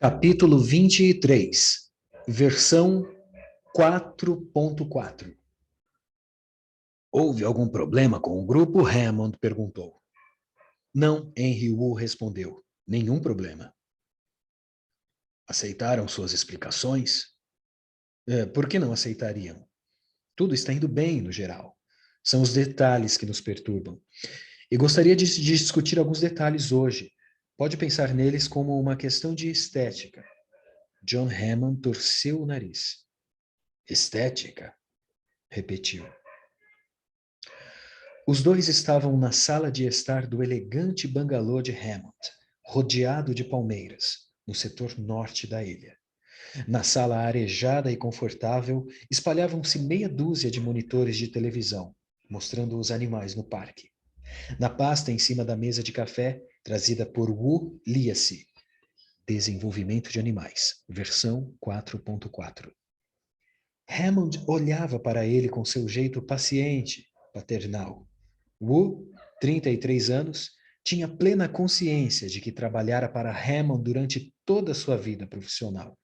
Capítulo 23, versão 4.4. Houve algum problema com o grupo? Hammond perguntou. Não, Henry Wu respondeu. Nenhum problema. Aceitaram suas explicações? Por que não aceitariam? Tudo está indo bem, no geral. São os detalhes que nos perturbam. E gostaria de discutir alguns detalhes hoje. Pode pensar neles como uma questão de estética. John Hammond torceu o nariz. Estética? Repetiu. Os dois estavam na sala de estar do elegante bangalô de Hammond, rodeado de palmeiras, no setor norte da ilha. Na sala arejada e confortável, espalhavam-se meia dúzia de monitores de televisão, mostrando os animais no parque. Na pasta em cima da mesa de café, trazida por Wu, lia-se Desenvolvimento de Animais, versão 4.4. Hammond olhava para ele com seu jeito paciente, paternal. Wu, 33 anos, tinha plena consciência de que trabalhara para Hammond durante toda a sua vida profissional.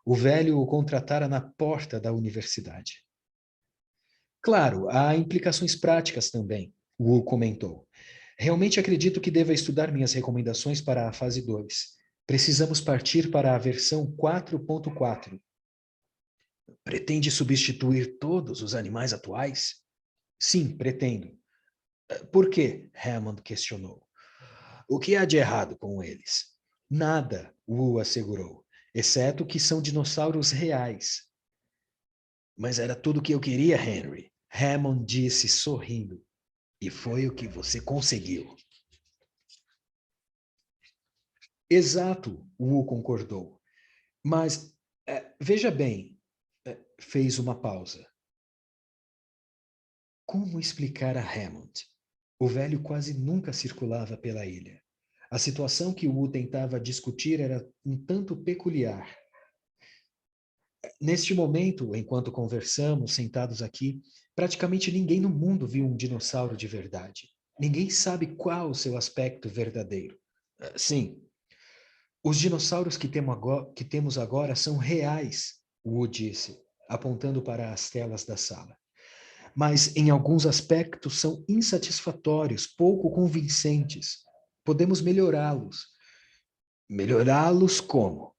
O velho o contratara na porta da universidade. Claro, há implicações práticas também, Wu comentou. Realmente acredito que deva estudar minhas recomendações para a fase 2. Precisamos partir para a versão 4.4. Pretende substituir todos os animais atuais? Sim, pretendo. Por quê? Hammond questionou. O que há de errado com eles? Nada, Wu assegurou, exceto que são dinossauros reais. Mas era tudo o que eu queria, Henry, Hammond disse sorrindo. E foi o que você conseguiu. Exato, Wu concordou. Mas, veja bem, fez uma pausa. Como explicar a Hammond? O velho quase nunca circulava pela ilha. A situação que Wu tentava discutir era um tanto peculiar. Neste momento, enquanto conversamos, sentados aqui, praticamente ninguém no mundo viu um dinossauro de verdade. Ninguém sabe qual o seu aspecto verdadeiro. Sim, os dinossauros que temos agora são reais, Wu disse, apontando para as telas da sala. Mas, em alguns aspectos, são insatisfatórios, pouco convincentes. Podemos melhorá-los. Melhorá-los como?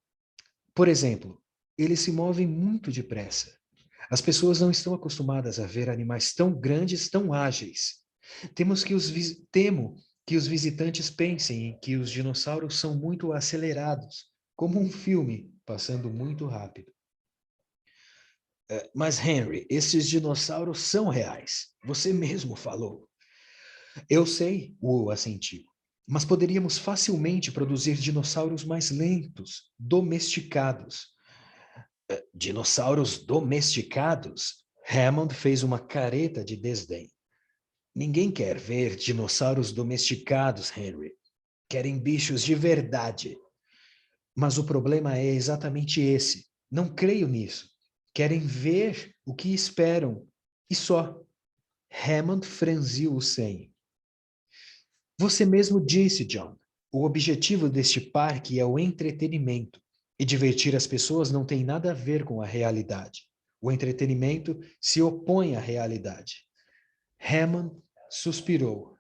Por exemplo, eles se movem muito depressa. As pessoas não estão acostumadas a ver animais tão grandes, tão ágeis. Temo que os visitantes pensem que os dinossauros são muito acelerados, como um filme passando muito rápido. Mas, Henry, esses dinossauros são reais. Você mesmo falou. Eu sei, Wu assentiu. Mas poderíamos facilmente produzir dinossauros mais lentos, domesticados. Dinossauros domesticados? Hammond fez uma careta de desdém. Ninguém quer ver dinossauros domesticados, Henry. Querem bichos de verdade. Mas o problema é exatamente esse. Não creio nisso. Querem ver o que esperam. E só. Hammond franziu o senho. Você mesmo disse, John. O objetivo deste parque é o entretenimento. E divertir as pessoas não tem nada a ver com a realidade. O entretenimento se opõe à realidade. Hammond suspirou.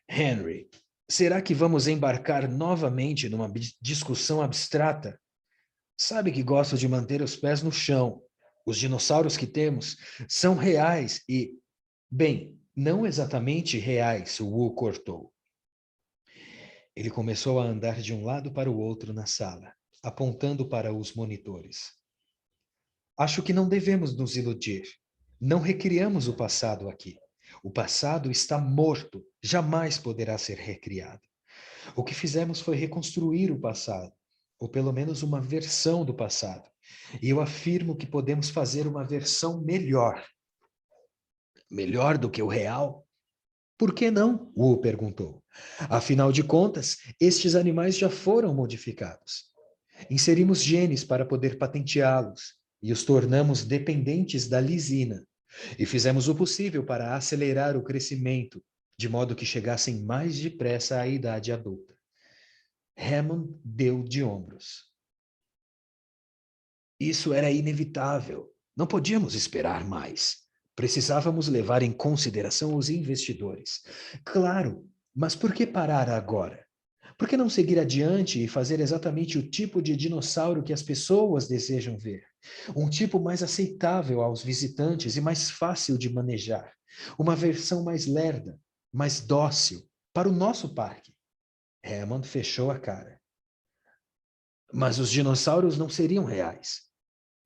Henry, será que vamos embarcar novamente numa discussão abstrata? Sabe que gosto de manter os pés no chão. Os dinossauros que temos são reais e, bem, não exatamente reais, o Wu cortou. Ele começou a andar de um lado para o outro na sala, apontando para os monitores. Acho que não devemos nos iludir. Não recriamos o passado aqui. O passado está morto, jamais poderá ser recriado. O que fizemos foi reconstruir o passado, ou pelo menos uma versão do passado. E eu afirmo que podemos fazer uma versão melhor. Melhor do que o real? Por que não? Wu perguntou. Afinal de contas, estes animais já foram modificados. Inserimos genes para poder patenteá-los e os tornamos dependentes da lisina. E fizemos o possível para acelerar o crescimento, de modo que chegassem mais depressa à idade adulta. Hammond deu de ombros. Isso era inevitável. Não podíamos esperar mais. Precisávamos levar em consideração os investidores. Claro, mas por que parar agora? Por que não seguir adiante e fazer exatamente o tipo de dinossauro que as pessoas desejam ver? Um tipo mais aceitável aos visitantes e mais fácil de manejar. Uma versão mais lerda, mais dócil, para o nosso parque. Hammond fechou a cara. Mas os dinossauros não seriam reais.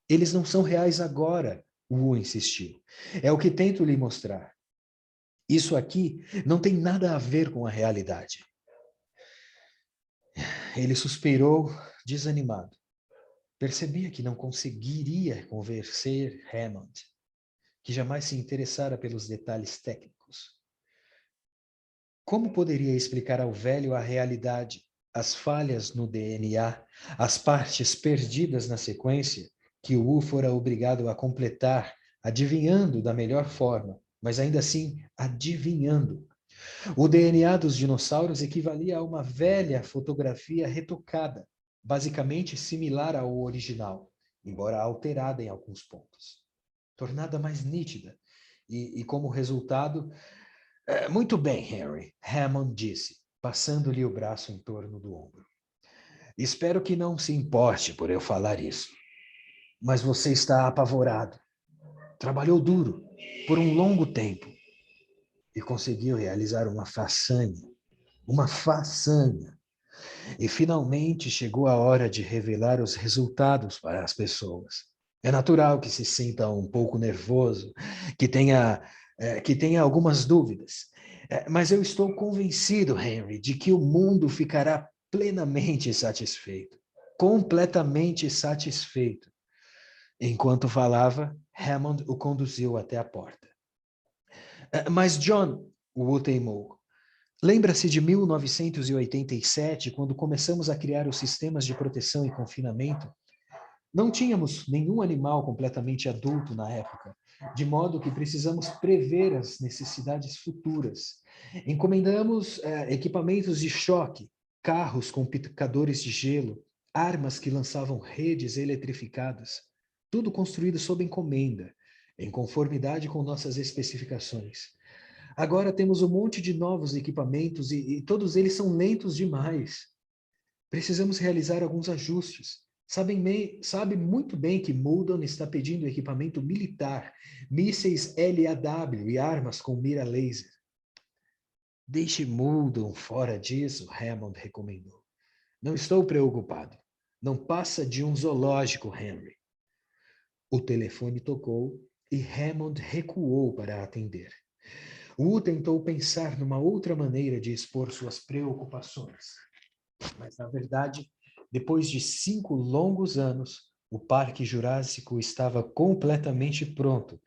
Eles não são reais agora, Wu insistiu. É o que tento lhe mostrar. Isso aqui não tem nada a ver com a realidade. Ele suspirou, desanimado. Percebia que não conseguiria convencer Hammond, que jamais se interessara pelos detalhes técnicos. Como poderia explicar ao velho a realidade, as falhas no DNA, as partes perdidas na sequência, que o Wu fora obrigado a completar, adivinhando da melhor forma, mas ainda assim adivinhando? O DNA dos dinossauros equivalia a uma velha fotografia retocada, basicamente similar ao original, embora alterada em alguns pontos, tornada mais nítida. E como resultado, muito bem, Henry, Hammond disse, passando-lhe o braço em torno do ombro. Espero que não se importe por eu falar isso, mas você está apavorado. Trabalhou duro, por um longo tempo, e conseguiu realizar uma façanha. Uma façanha. E finalmente chegou a hora de revelar os resultados para as pessoas. É natural que se sinta um pouco nervoso, que tenha algumas dúvidas. Mas eu estou convencido, Henry, de que o mundo ficará plenamente satisfeito, completamente satisfeito. Enquanto falava, Hammond o conduziu até a porta. Mas John, o Wu teimou, lembra-se de 1987, quando começamos a criar os sistemas de proteção e confinamento? Não tínhamos nenhum animal completamente adulto na época, de modo que precisamos prever as necessidades futuras. Encomendamos equipamentos de choque, carros com picadores de gelo, armas que lançavam redes eletrificadas, tudo construído sob encomenda, em conformidade com nossas especificações. Agora temos um monte de novos equipamentos e todos eles são lentos demais. Precisamos realizar alguns ajustes. Sabe muito bem que Muldoon está pedindo equipamento militar, mísseis LAW e armas com mira laser. Deixe Muldoon fora disso, Hammond recomendou. Não estou preocupado. Não passa de um zoológico, Henry. O telefone tocou e Hammond recuou para atender. Wu tentou pensar numa outra maneira de expor suas preocupações. Mas, na verdade, depois de 5 longos anos, o Parque Jurássico estava completamente pronto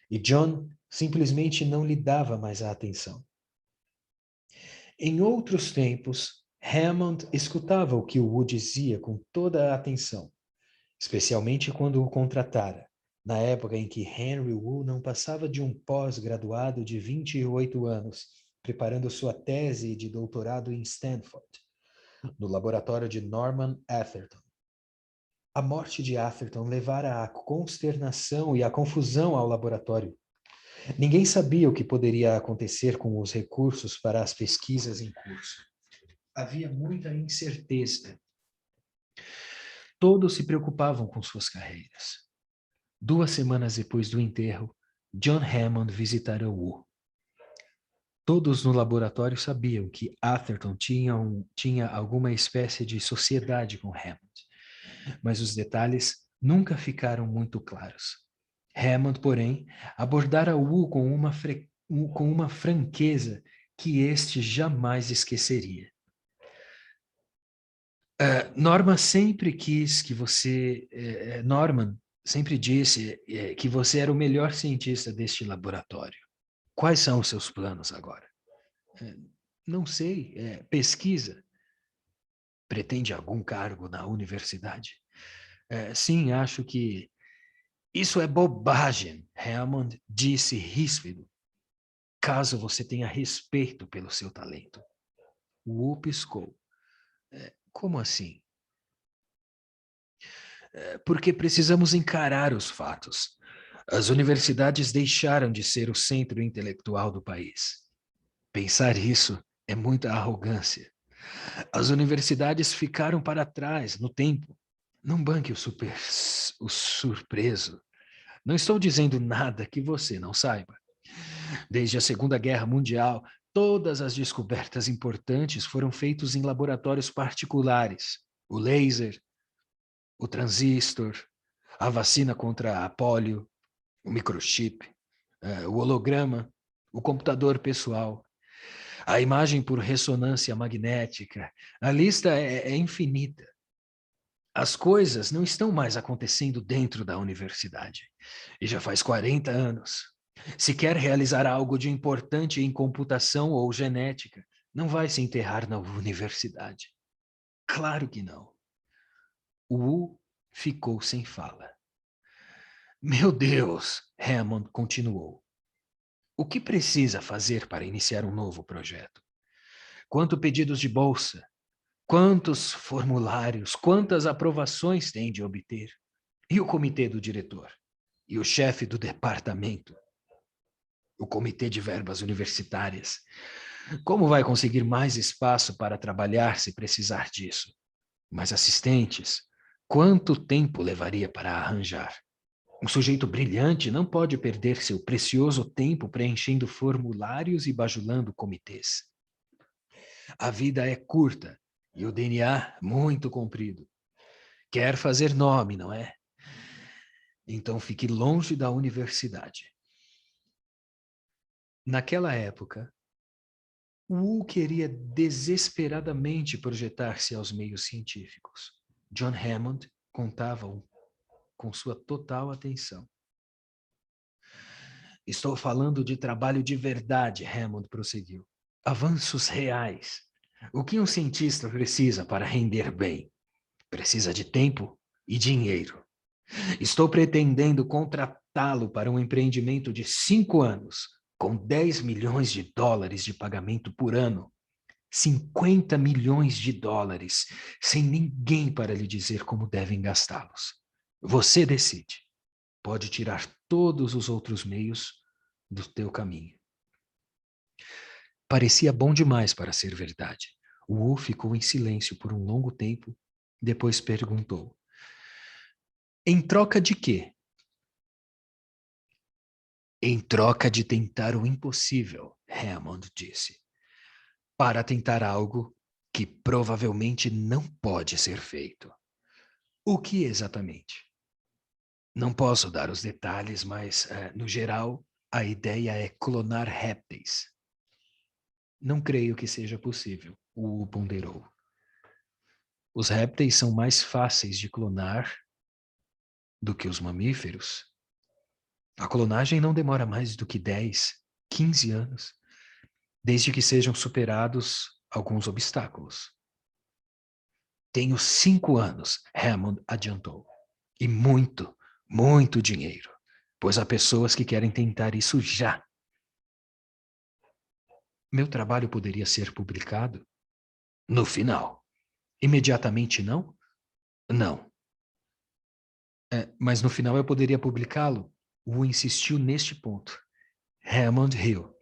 e John simplesmente não lhe dava mais a atenção. Em outros tempos, Hammond escutava o que o Wu dizia com toda a atenção, especialmente quando o contratara, na época em que Henry Wu não passava de um pós-graduado de 28 anos, preparando sua tese de doutorado em Stanford, no laboratório de Norman Atherton. A morte de Atherton levara à consternação e à confusão ao laboratório. Ninguém sabia o que poderia acontecer com os recursos para as pesquisas em curso. Havia muita incerteza. Todos se preocupavam com suas carreiras. 2 semanas depois do enterro, John Hammond visitara Wu. Todos no laboratório sabiam que Atherton tinha alguma espécie de sociedade com Hammond, mas os detalhes nunca ficaram muito claros. Hammond, porém, abordara Wu com uma franqueza que este jamais esqueceria. Norman sempre disse que você era o melhor cientista deste laboratório. Quais são os seus planos agora? Não sei, pesquisa. Pretende algum cargo na universidade? Sim, acho que isso é bobagem, Hammond disse ríspido. Caso você tenha respeito pelo seu talento. Wu piscou. Como assim? Porque precisamos encarar os fatos. As universidades deixaram de ser o centro intelectual do país. Pensar isso é muita arrogância. As universidades ficaram para trás no tempo. Não banque o surpreso. Não estou dizendo nada que você não saiba. Desde a Segunda Guerra Mundial, todas as descobertas importantes foram feitas em laboratórios particulares. O laser, o transistor, a vacina contra a polio, o microchip, o holograma, o computador pessoal, a imagem por ressonância magnética. A lista é infinita. As coisas não estão mais acontecendo dentro da universidade. E já faz 40 anos. Se quer realizar algo de importante em computação ou genética, não vai se enterrar na universidade. Claro que não. O Wu ficou sem fala. Meu Deus, Hammond continuou. O que precisa fazer para iniciar um novo projeto? Quantos pedidos de bolsa? Quantos formulários? Quantas aprovações tem de obter? E o comitê do diretor? E o chefe do departamento? O comitê de verbas universitárias? Como vai conseguir mais espaço para trabalhar se precisar disso? Mais assistentes? Quanto tempo levaria para arranjar? Um sujeito brilhante não pode perder seu precioso tempo preenchendo formulários e bajulando comitês. A vida é curta e o DNA muito comprido. Quer fazer nome, não é? Então fique longe da universidade. Naquela época, Wu queria desesperadamente projetar-se aos meios científicos. John Hammond contava com sua total atenção. Estou falando de trabalho de verdade, Hammond prosseguiu. Avanços reais. O que um cientista precisa para render bem? Precisa de tempo e dinheiro. Estou pretendendo contratá-lo para um empreendimento de 5 anos, com 10 milhões de dólares de pagamento por ano. 50 milhões de dólares, sem ninguém para lhe dizer como devem gastá-los. Você decide. Pode tirar todos os outros meios do teu caminho. Parecia bom demais para ser verdade. Wu ficou em silêncio por um longo tempo, depois perguntou: em troca de quê? Em troca de tentar o impossível, Hammond disse. Para tentar algo que provavelmente não pode ser feito. O que exatamente? Não posso dar os detalhes, mas, no geral, a ideia é clonar répteis. Não creio que seja possível, Wu ponderou. Os répteis são mais fáceis de clonar do que os mamíferos. A clonagem não demora mais do que 10, 15 anos, desde que sejam superados alguns obstáculos. Tenho 5 anos, Hammond adiantou. E muito, muito dinheiro, pois há pessoas que querem tentar isso já. Meu trabalho poderia ser publicado? No final. Imediatamente não? Não. Mas no final eu poderia publicá-lo? Wu insistiu neste ponto. Hammond riu.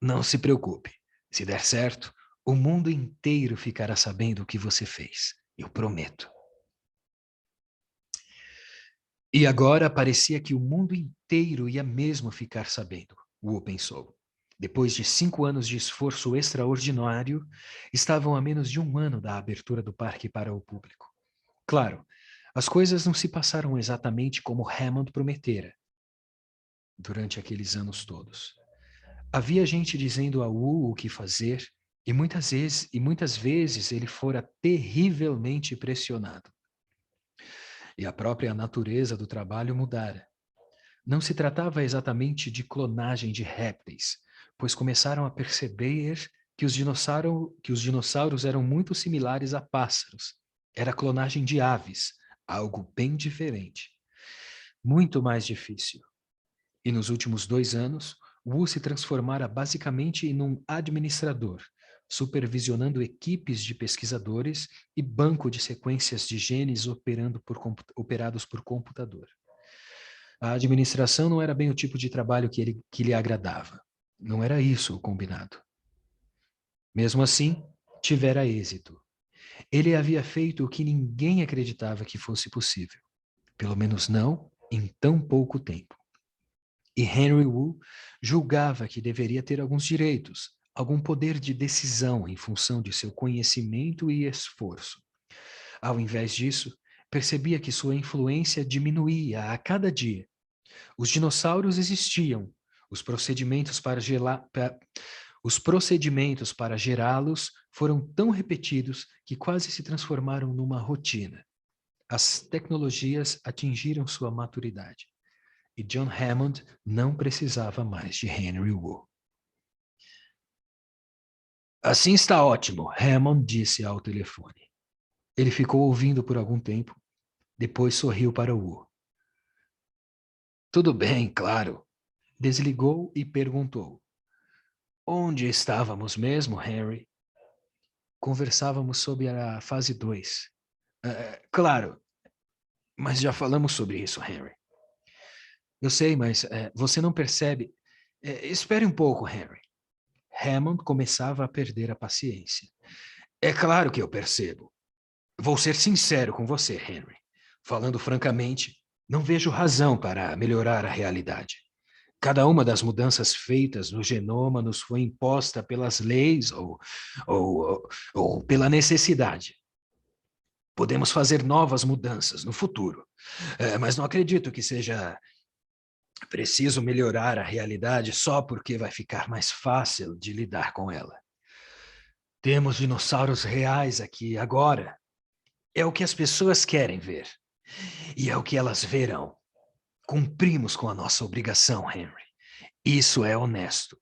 Não se preocupe. Se der certo, o mundo inteiro ficará sabendo o que você fez. Eu prometo. E agora parecia que o mundo inteiro ia mesmo ficar sabendo, Wu pensou. Depois de 5 anos de esforço extraordinário, estavam a menos de 1 ano da abertura do parque para o público. Claro, as coisas não se passaram exatamente como Hammond prometera durante aqueles anos todos. Havia gente dizendo a Wu o que fazer, e muitas vezes ele fora terrivelmente pressionado. E a própria natureza do trabalho mudara. Não se tratava exatamente de clonagem de répteis, pois começaram a perceber que os dinossauros eram muito similares a pássaros. Era clonagem de aves, algo bem diferente. Muito mais difícil. E nos últimos 2 anos, Wu se transformara basicamente em um administrador, supervisionando equipes de pesquisadores e banco de sequências de genes operados por computador. A administração não era bem o tipo de trabalho que lhe agradava. Não era isso o combinado. Mesmo assim, tivera êxito. Ele havia feito o que ninguém acreditava que fosse possível. Pelo menos não em tão pouco tempo. E Henry Wu julgava que deveria ter alguns direitos, algum poder de decisão em função de seu conhecimento e esforço. Ao invés disso, percebia que sua influência diminuía a cada dia. Os dinossauros existiam, os procedimentos para gerá-los foram tão repetidos que quase se transformaram numa rotina. As tecnologias atingiram sua maturidade. E John Hammond não precisava mais de Henry Wu. Assim está ótimo, Hammond disse ao telefone. Ele ficou ouvindo por algum tempo, depois sorriu para Wu. Tudo bem, claro. Desligou e perguntou. Onde estávamos mesmo, Henry? Conversávamos sobre a fase 2. Claro, mas já falamos sobre isso, Henry. Eu sei, mas você não percebe. Espere um pouco, Henry. Hammond começava a perder a paciência. É claro que eu percebo. Vou ser sincero com você, Henry. Falando francamente, não vejo razão para melhorar a realidade. Cada uma das mudanças feitas no genoma nos foi imposta pelas leis ou pela necessidade. Podemos fazer novas mudanças no futuro, mas não acredito que seja preciso melhorar a realidade só porque vai ficar mais fácil de lidar com ela. Temos dinossauros reais aqui agora. É o que as pessoas querem ver. E é o que elas verão. Cumprimos com a nossa obrigação, Henry. Isso é honesto.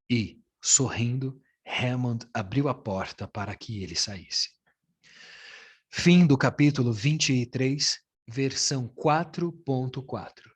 E, sorrindo, Hammond abriu a porta para que ele saísse. Fim do capítulo 23, versão 4.4.